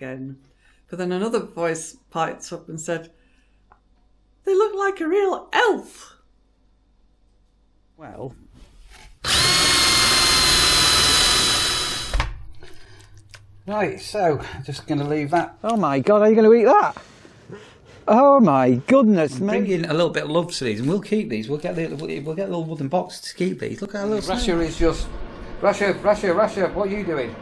again. But then another voice piped up and said, "They look like a real elf." Well, right, so just going to leave that. Oh my God, are you going to eat that? Oh my goodness me! Bring in a little bit of love to these, and we'll keep these. We'll get a little wooden box to keep these. Look at how little. Rasha is just Rasha. What are you doing?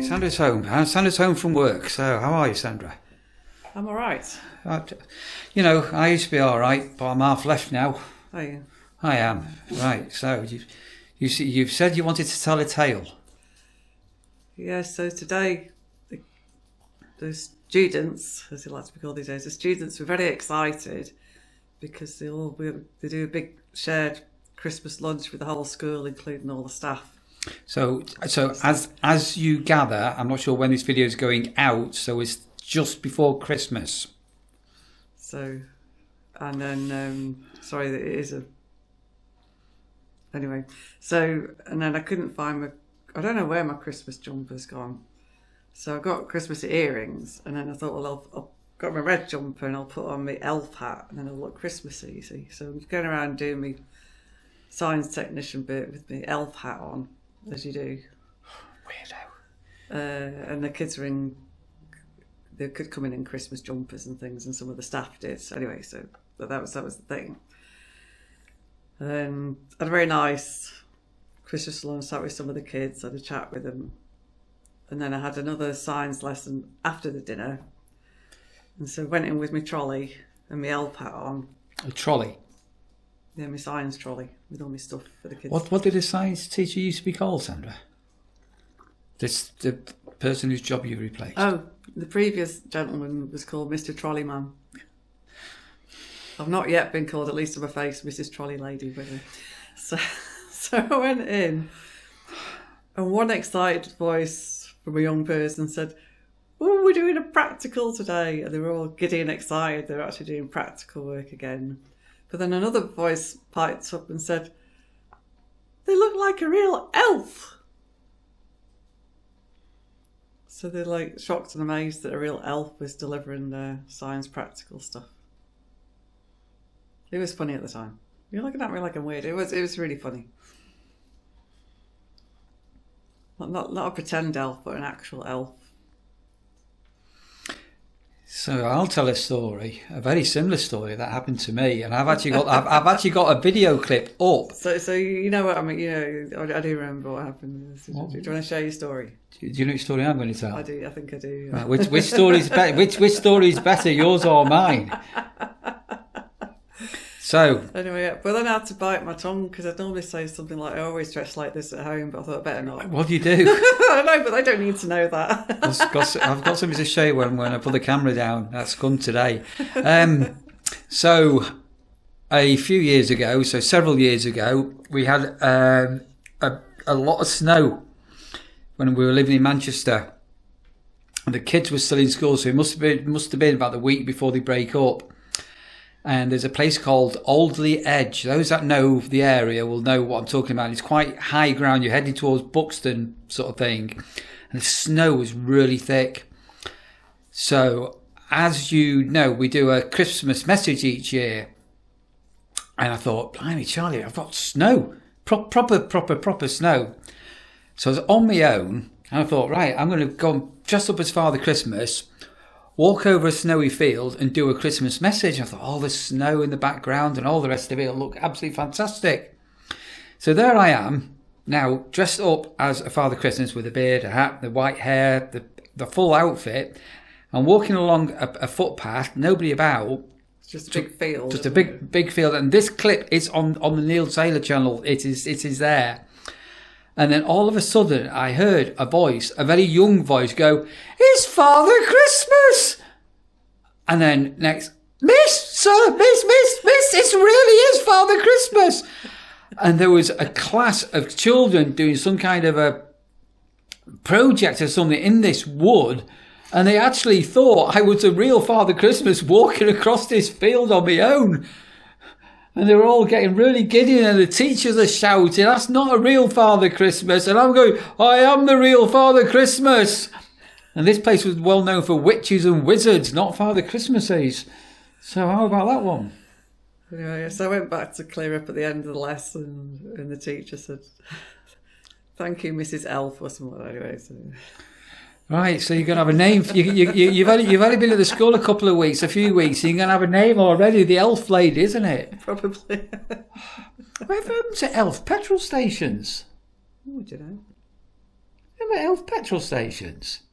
Sandra's home. Sandra's home from work. So, how are you, Sandra? I'm all right. You know, I used to be all right, but I'm half left now. Are you? I am. Right. So, you've said you wanted to tell a tale. Yeah. So today, the students, as they like to be called these days, the students were very excited because they do a big shared Christmas lunch with the whole school, including all the staff. So as you gather, I'm not sure when this video is going out, so it's just before Christmas. So, and then, sorry, it is anyway, so, and then I couldn't find I don't know where my Christmas jumper's gone. So I got Christmas earrings, and then I thought, well, I'll got my red jumper and I'll put on my elf hat, and then it'll look Christmassy, you see. So I'm going around doing my science technician bit with my elf hat on, as you do. Weirdo. And the kids they could come in Christmas jumpers and things, and some of the staff did. So anyway, so that was the thing. And I had a very nice Christmas lunch, sat with some of the kids, had a chat with them. And then I had another science lesson after the dinner. And so I went in with my trolley and my elf hat on. A trolley? Yeah, my science trolley with all my stuff for the kids. What did a science teacher used to be called, Sandra? The person whose job you replaced. Oh, the previous gentleman was called Mr. Trolleyman. I've not yet been called, at least on my face, Mrs. Trolley Lady. But, so I went in, and one excited voice from a young person said, "Oh, we're doing a practical today." And they were all giddy and excited. They were actually doing practical work again. But then another voice piped up and said, "They look like a real elf." So they're like shocked and amazed that a real elf was delivering their science practical stuff. It was funny at the time. You're looking at me like I'm weird. It was really funny. Not a pretend elf, but an actual elf. So I'll tell a story, a very similar story that happened to me, and I've actually got a video clip up. So you know what I mean. You know, I do remember what happened. Do you want to share your story? Do you know which story I'm going to tell? I do. I think I do. Right, which story is better? Which story is better, yours or mine? So anyway, but then I had to bite my tongue because I'd normally say something like, "I always dress like this at home," but I thought I better not. What do you do? I don't know, but they don't need to know that. I've got something to show you when I put the camera down. That's come today. So a few years ago, so several years ago, we had a lot of snow when we were living in Manchester, and the kids were still in school, so it must have been about the week before they break up. And there's a place called Alderley Edge. Those that know the area will know what I'm talking about. It's quite high ground. You're heading towards Buxton sort of thing. And the snow was really thick. So, as you know, we do a Christmas message each year. And I thought, blimey, Charlie, I've got snow. Proper snow. So I was on my own. And I thought, right, I'm going to go and dress up as Father Christmas, walk over a snowy field and do a Christmas message. I thought, oh, there's snow in the background and all the rest of it will look absolutely fantastic. So there I am, now dressed up as a Father Christmas with a beard, a hat, the white hair, the full outfit. I'm walking along a footpath, nobody about. It's just a big field. Just a big field. And this clip is on the Neil Taylor channel. It is there. And then all of a sudden, I heard a voice, a very young voice, go, "It's Father Christmas!" And then next, "Miss, sir, miss, it really is Father Christmas!" and there was a class of children doing some kind of a project or something in this wood, and they actually thought I was a real Father Christmas walking across this field on my own. And they were all getting really giddy, and the teachers are shouting, "That's not a real Father Christmas." And I'm going, "I am the real Father Christmas." And this place was well known for witches and wizards, not Father Christmases. So how about that one? Yeah, so I went back to clear up at the end of the lesson, and the teacher said, "Thank you, Mrs. Elf," or something. Anyway, so. Right, so you're going to have a name. You've only been at the school a couple of weeks, a few weeks, so you're going to have a name already, the Elf Lady, isn't it? Probably. Whatever happened to Elf petrol stations? Oh, do you know? Remember Elf petrol stations?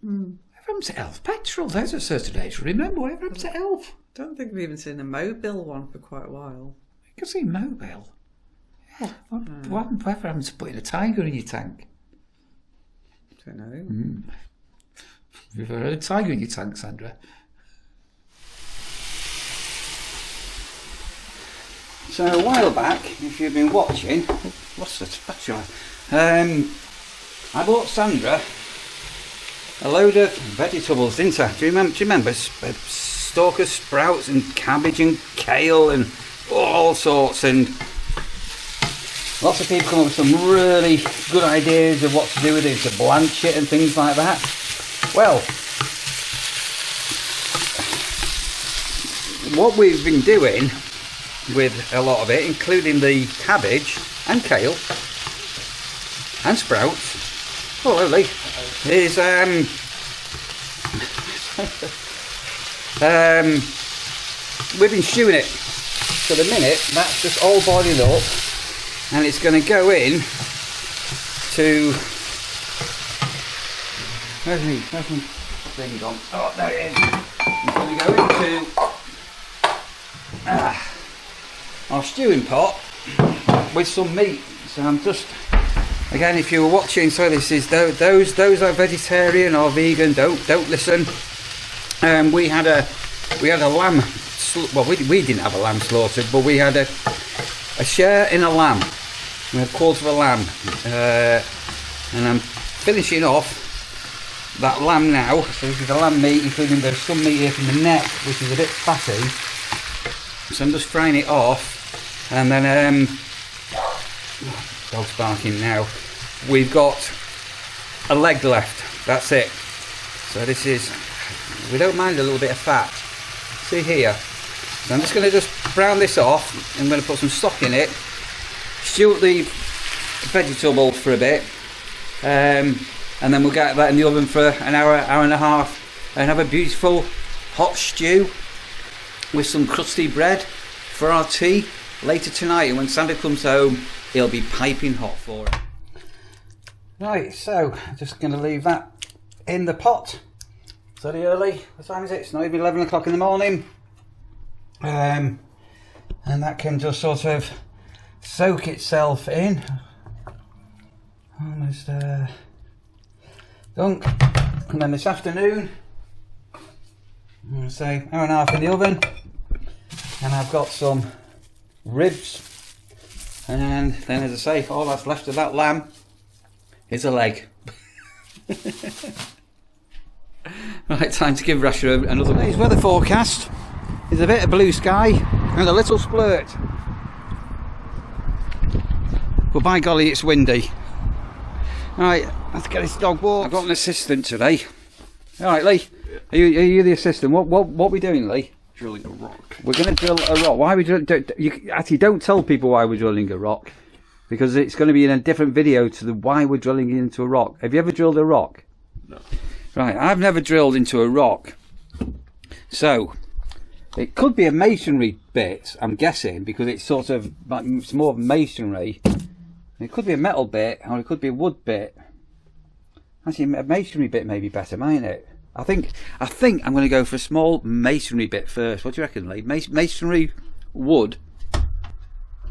Mm. Whatever happened to Elf petrol? There's a certain age. Remember, whatever happened to Elf? I don't think we've even seen a mobile one for quite a while. You can see mobile. Yeah. Whatever happened to putting a tiger in your tank? I don't know. Have you ever heard of tiger in your tank, Sandra? So a while back, if you've been watching, lost the spatula. I bought Sandra a load of vegetables, didn't I? Do you remember? Stalk of sprouts and cabbage and kale and all sorts, and lots of people come up with some really good ideas of what to do with it, to blanch it and things like that. Well, what we've been doing with a lot of it, including the cabbage and kale and sprouts, is we've been stewing it. So the minute that's just all boiling up, and it's going to go in to, where's my thing gone? Oh, there it is. It's going to go into our stewing pot with some meat. So I'm just, again, if you were watching, so this is those are vegetarian or vegan, don't listen. We had a lamb. Well, we didn't have a lamb slaughtered, but we had a share in a lamb. We had a quarter of a lamb, and I'm finishing off that lamb now. So this is the lamb meat, including there's some meat here from the neck, which is a bit fatty. So I'm just frying it off, and then dog's barking now. We've got a leg left. That's it. So this is, we don't mind a little bit of fat. See here. So I'm just going to just brown this off. I'm going to put some stock in it. Stew the vegetables for a bit, and then we'll get that in the oven for an hour and a half, and have a beautiful hot stew with some crusty bread for our tea later tonight. And when Sandra comes home, it'll be piping hot for her. Right, so just going to leave that in the pot. It's very early. What time is it? It's not even 11 o'clock in the morning. And that can just sort of soak itself in. Almost done. And then this afternoon, I'm going to say hour and a half in the oven, and I've got some ribs, and then, as I say, all that's left of that lamb is a leg. Right, time to give Rasher another. Today's weather forecast is a bit of blue sky and a little splurt, but by golly, it's windy. Right, let's get this dog walked. I've got an assistant today. All right, Lee, are you the assistant? What are we doing, Lee? Drilling a rock. We're going to drill a rock. Why are we you actually don't tell people why we're drilling a rock, because it's going to be in a different video to the why we're drilling into a rock. Have you ever drilled a rock? No. Right, I've never drilled into a rock. So it could be a masonry bit, I'm guessing, because it's sort of, it's more of masonry. It could be a metal bit, or it could be a wood bit. Actually, a masonry bit may be better, mightn't it? I think I'm going to go for a small masonry bit first. What do you reckon, Lee? Masonry, wood.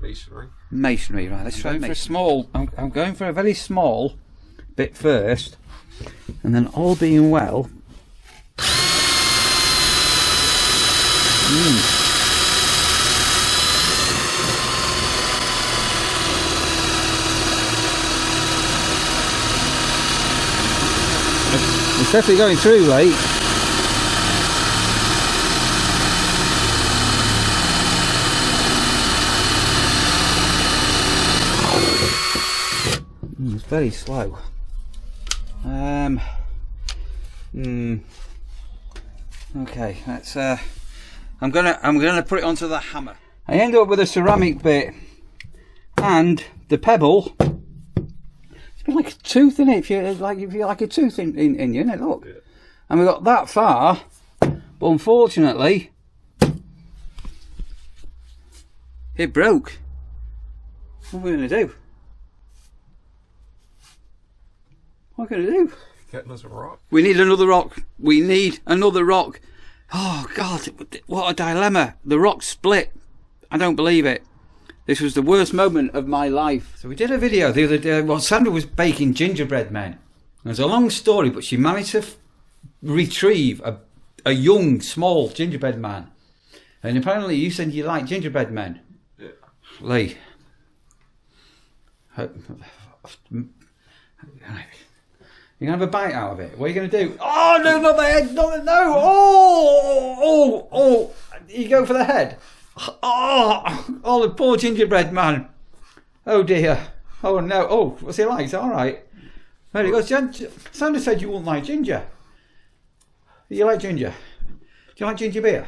Masonry. Masonry, right? Let's try for a small. I'm going for a very small bit first, and then all being well. It's definitely going through late. It's very slow. Okay, let's. I'm gonna put it onto the hammer. I end up with a ceramic bit and the pebble. It's been like a tooth in it. If you like a tooth in you, isn't it? Look, yeah. And we got that far, but unfortunately, it broke. What are we gonna do? What are we gonna do? Get another rock. We need another rock. We need another rock. Oh God, what a dilemma. The rock split. I don't believe it. This was the worst moment of my life. So we did a video the other day. Well, Sandra was baking gingerbread men. It was a long story, but she managed to retrieve a young, small gingerbread man. And apparently you said you like gingerbread men. Yeah. Lee. You're going to have a bite out of it. What are you going to do? Oh, no, not the head. No. Oh. You go for the head. Oh, the poor gingerbread man. Oh, dear. Oh, no. Oh, what's he like? Is that all right? There he goes. Sandra said you wouldn't like ginger. You like ginger? Do you like ginger beer?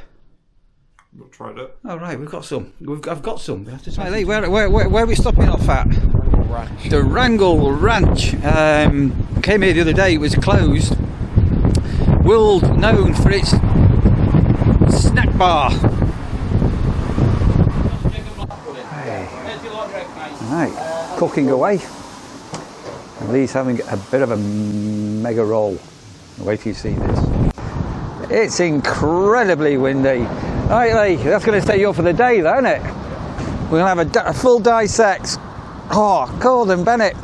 Not tried it. Oh, right. We've got some. I've got some. We have to try. Hey, Lee, where are we stopping off at? Ranch. The Wrangle Ranch. Came here the other day. It was closed. World known for its snack bar. Right, cooking away. And Lee's having a bit of a mega roll. Wait till you see this. It's incredibly windy. Right, Lee, that's going to stay you up for the day, though, isn't it? We're going to have a full dissect. Oh, Gordon Bennett,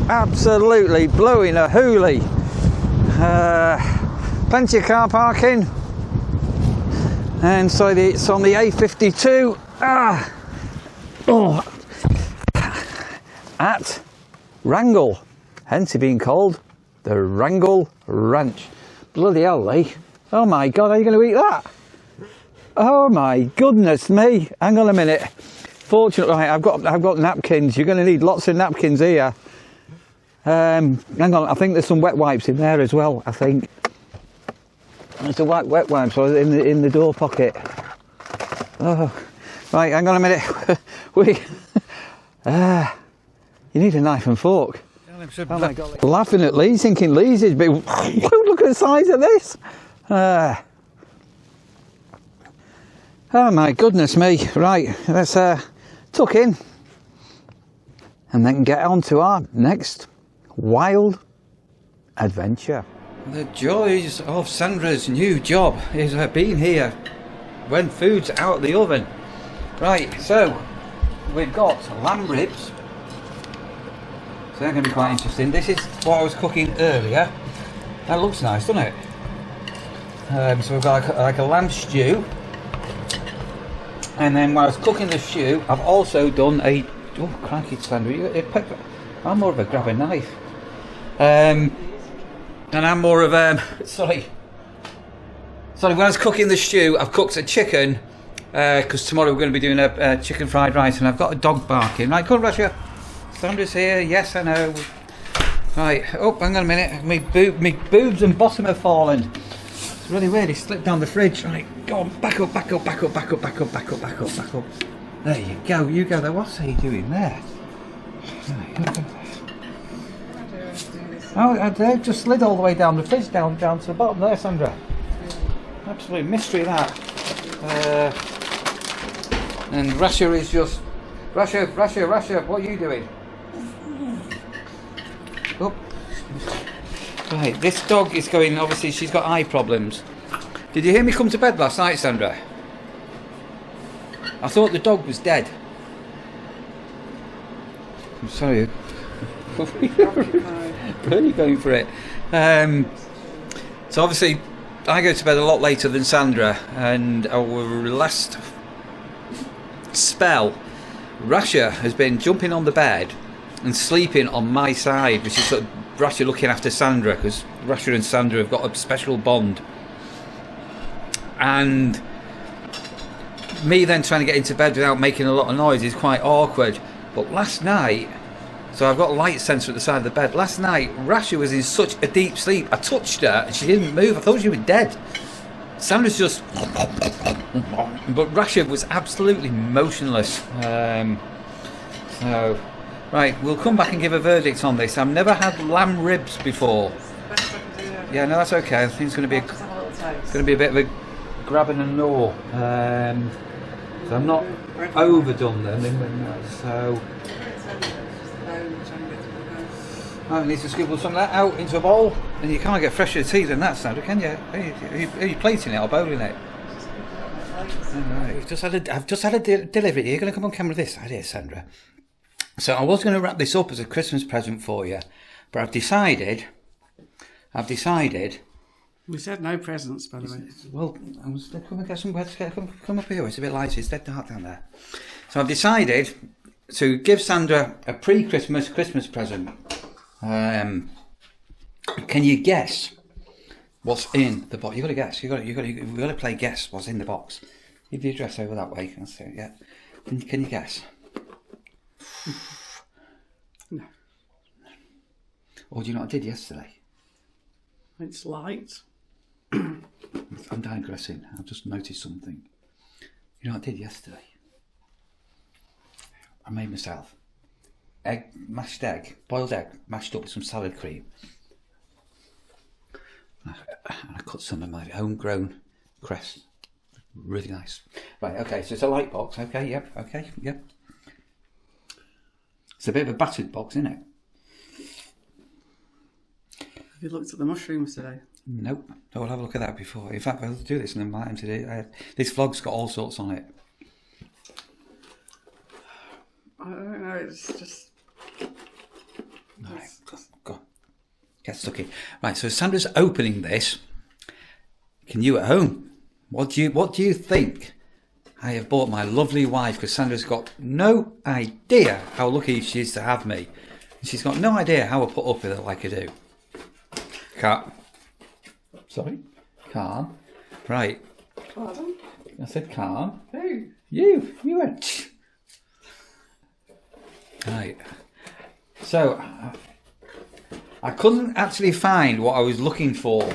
absolutely blowing a hoolie. Plenty of car parking. And so it's on the A52. At Wrangle, hence it being called the Wrangle Ranch. Bloody hell, Lee. Oh my God, are you going to eat that? Oh my goodness me. Hang on a minute. Fortunately, I've got napkins. You're going to need lots of napkins here. Hang on, I think there's some wet wipes in there as well, I think. There's a wet wipes in the door pocket. Oh, right, hang on a minute. You need a knife and fork. Oh my God. Laughing at Lee, thinking Lee's is big. Look at the size of this. Oh my goodness me. Right, let's tuck in and then get on to our next wild adventure. The joys of Sandra's new job is being here when food's out of the oven. Right, so we've got lamb ribs. So they're going to be quite interesting. This is what I was cooking earlier. That looks nice, doesn't it? So we've got like a lamb stew. And then while I was cooking the stew, I've also done a... Oh, crikey, Sandra. I'm more of a grab a knife. And I'm more of sorry, when I was cooking the stew, I've cooked a chicken, because tomorrow we're going to be doing a chicken fried rice, and I've got a dog barking. Right, come on, Russia. Sandra's here. Yes, I know. Right. Oh, hang on a minute. My boobs and bottom have fallen. It's really weird. He slipped down the fridge. Right, go on. Back up. There you go. You go there. What's he doing there? Oh, they've just slid all the way down the fridge, down to the bottom there, Sandra. Absolute mystery, that. And Rasha is just... Rasha, what are you doing? Oh. Right, this dog is going... Obviously, she's got eye problems. Did you hear me come to bed last night, Sandra? I thought the dog was dead. I'm sorry. Really going for it. So obviously I go to bed a lot later than Sandra, and our last spell Rasha has been jumping on the bed and sleeping on my side, which is sort of Rasha looking after Sandra, because Rasha and Sandra have got a special bond. And me then trying to get into bed without making a lot of noise is quite awkward. But last night, so I've got a light sensor at the side of the bed. Last night, Rasha was in such a deep sleep. I touched her and she didn't move. I thought she was dead. Sandra's just... But Rasha was absolutely motionless. So, right, we'll come back and give a verdict on this. I've never had lamb ribs before. Yeah, no, that's okay. I think it's going to be a bit of a grab and a gnaw. So I'm not overdone them. So I need to scoop some of that out into a bowl, and you can't get fresher tea than that, Sandra, can you? Are you plating it or bowling it? Right. I've just had a delivery. You're going to come on camera with this idea, Sandra. So I was going to wrap this up as a Christmas present for you, but I've decided. We said no presents, by the way. Well, I was come and get some. Come up here. It's a bit light. It's dead dark down there. So I've decided to give Sandra a pre-Christmas Christmas present. Can you guess what's in the box? You got to guess. You got to play guess what's in the box. Give the address over that way. That's it. Yeah. Can you guess? No. Or do you know what I did yesterday? It's light. I'm digressing. I've just noticed something. You know what I did yesterday? I made myself boiled egg, mashed up with some salad cream. And I cut some of my homegrown cress. Really nice. Right, okay, so it's a light box. Okay, yep. It's a bit of a battered box, isn't it? Have you looked at the mushrooms today? Nope. I'll have a look at that before. In fact, I'll do this and invite him today. This vlog's got all sorts on it. I don't know, it's just... Right, go on. Get stuck in. Right, so Sandra's opening this. Can you at home? What do you think I have bought my lovely wife? Because Sandra's got no idea how lucky she is to have me. And she's got no idea how I put up with her like I do. Sorry? Calm. Right. Pardon? I said calm. Who? You went... Right. So, I couldn't actually find what I was looking for.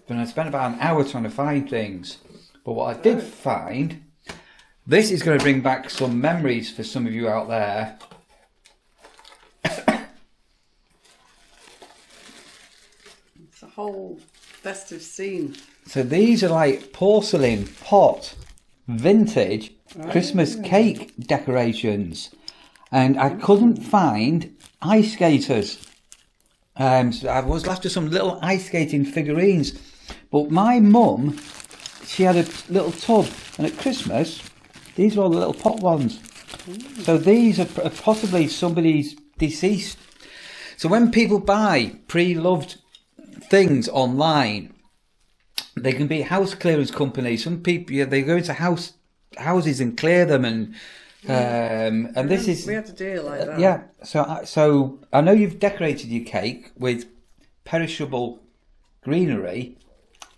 But I spent about an hour trying to find things. But what I did find... This is going to bring back some memories for some of you out there. It's a whole festive scene. So these are like porcelain pot vintage Christmas cake decorations. And I couldn't find ice skaters. So I was left with some little ice skating figurines. But my mum, she had a little tub. And at Christmas, these were all the little pot ones. So these are possibly somebody's deceased. So when people buy pre-loved things online, they can be house clearance companies. Some people, they go into houses and clear them, and this is... We had a deal like that. Yeah, so I know you've decorated your cake with perishable greenery,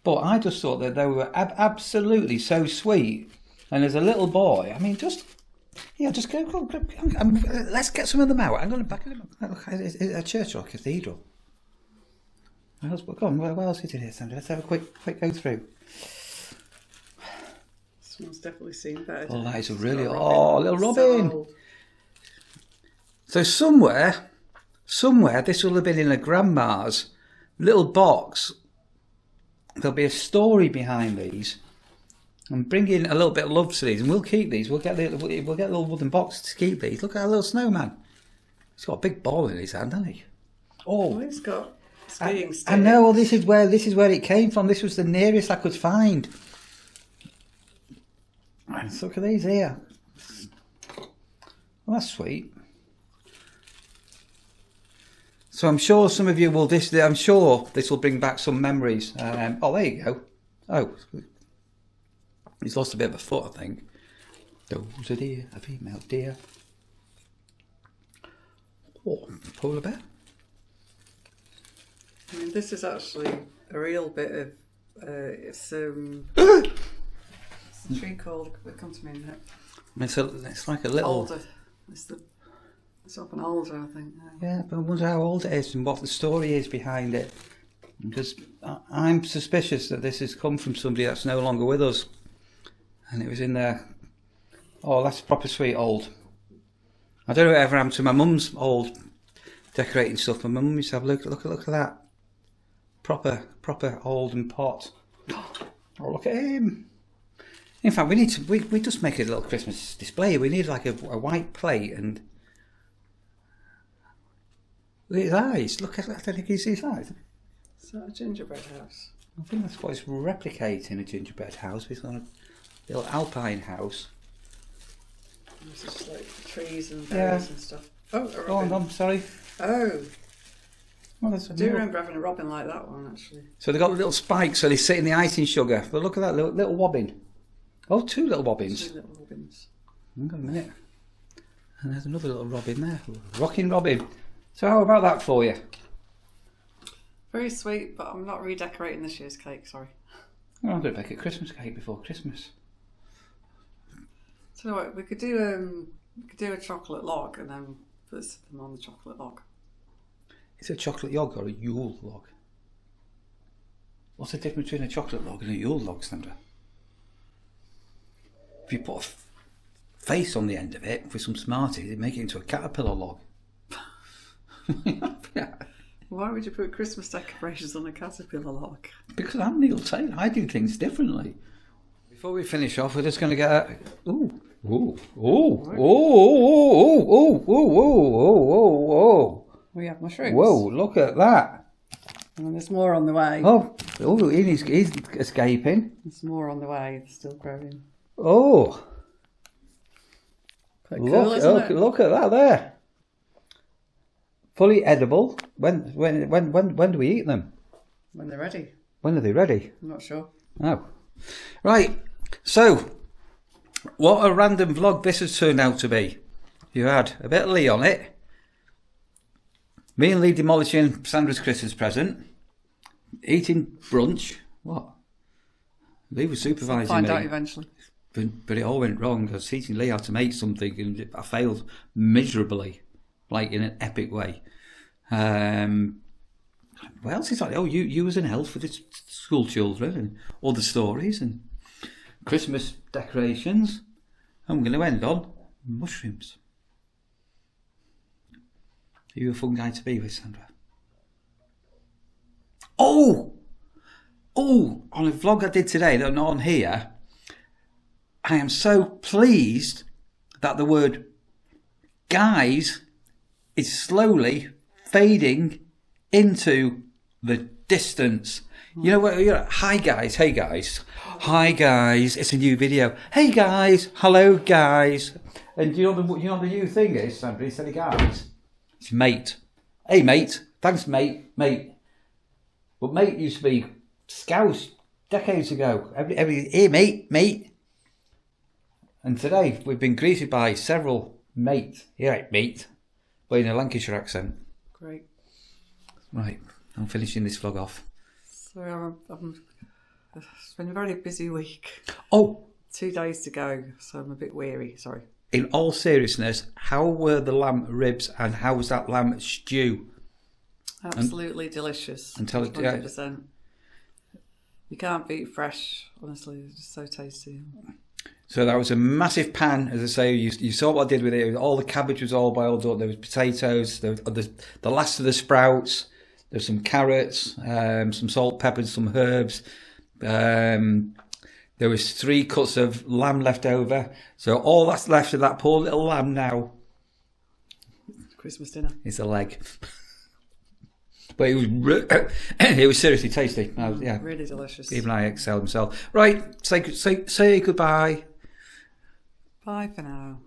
but I just thought that they were absolutely so sweet. And as a little boy, I mean, just go. Let's get some of them out. I'm going to back them up. A church or a cathedral. Go on, where else is it here, Sandra? Let's have a quick go through. This one's definitely seen better. Oh, that is a really... Oh, little Robin. So somewhere, this will have been in a grandma's little box. There'll be a story behind these. And bring in a little bit of love to these, and we'll keep these. We'll get a little wooden box to keep these. Look at our little snowman. He's got a big ball in his hand, hasn't he? Oh, he's got skiing sticks. I know. Well, this is where it came from. This was the nearest I could find. And look at these here. Well, that's sweet. So I'm sure some of you will. I'm sure this will bring back some memories. Oh, there you go. Oh. He's lost a bit of a foot, I think. Those a deer, a female deer. Oh, polar bear. I mean, this is actually a real bit of. It's a tree called. Come to me in a minute. It's like a little. Alder. It's up an alder, I think. Yeah, but I wonder how old it is and what the story is behind it. Because I'm suspicious that this has come from somebody that's no longer with us. And it was in there. Oh, that's proper sweet old. I don't know what ever happened to my mum's old decorating stuff. My mum used to have look at that. Proper old and pot. Oh, look at him. In fact, we just make a little Christmas display. We need like a white plate and look at his eyes. Look at, I don't think you see his eyes. Is that a gingerbread house? I think that's what it's replicating, a gingerbread house. It's on a little alpine house. It's just like trees and berries and stuff. Oh, a robin. Oh, I'm sorry. Oh, Well, that's I do remember having a robin like that one, actually. So they've got little spikes, so they sit in the icing sugar. But look at that little wobbin. Oh, two little bobbins. 2 little robins. Hang on a minute. And there's another little robin there. Rocking robin. So how about that for you? Very sweet, but I'm not redecorating this year's cake, sorry. Well, I'm going to bake a Christmas cake before Christmas. So what, we could do a chocolate log and then put them on the chocolate log. Is it a chocolate log or a Yule log? What's the difference between a chocolate log and a Yule log, Sandra? If you put a face on the end of it with some Smarties, it make it into a caterpillar log. Yeah. Why would you put Christmas decorations on a caterpillar log? Because I'm Neil Taylor. I do things differently. Before we finish off, we're just going to get a... We have mushrooms. Whoa, look at that. And there's more on the way. Oh, he's escaping. There's more on the way. It's still growing. Oh, Quite cool, isn't it? look at that there. Fully edible. When do we eat them? When they're ready. When are they ready? I'm not sure. Oh. Right. So, what a random vlog this has turned out to be. You had a bit of Lee on it. Me and Lee demolishing Sandra's Christmas present. Eating brunch. What? Lee was supervising Find me. out eventually. But it all went wrong. I was teaching Lee how to make something and I failed miserably. Like in an epic way. What else is that? Oh, you as an elf for the school children and all the stories and Christmas decorations. And we're going to end on mushrooms. Are you a fun guy to be with, Sandra? Oh, on a vlog I did today, that not on here, I am so pleased that the word guys is slowly fading into the distance. You know what? Hi guys, hey guys, hi guys. It's a new video. Hey guys, hello guys. And you know the new thing is, Sandra, instead of guys, it's mate. Hey mate, thanks mate. But mate used to be scouse decades ago. Every hey mate. And today we've been greeted by several mates. Yeah, right, mate. But in a Lancashire accent. Great. Right, I'm finishing this vlog off. So it's been a very busy week. Oh, 2 days to go, so I'm a bit weary. Sorry. in all seriousness, how were the lamb ribs and how was that lamb stew? Absolutely delicious. And tell it, 100%. You can't beat fresh, honestly. It's just so tasty. So that was a massive pan, as I say. You saw what I did with it. All the cabbage was all boiled up. There was potatoes, the last of the sprouts. There's some carrots, some salt, peppers, some herbs. There was 3 cuts of lamb left over. So all that's left of that poor little lamb now Christmas dinner. is a leg. But it was seriously tasty. Yeah, Really delicious. even I excelled myself. Right, say goodbye. Bye for now.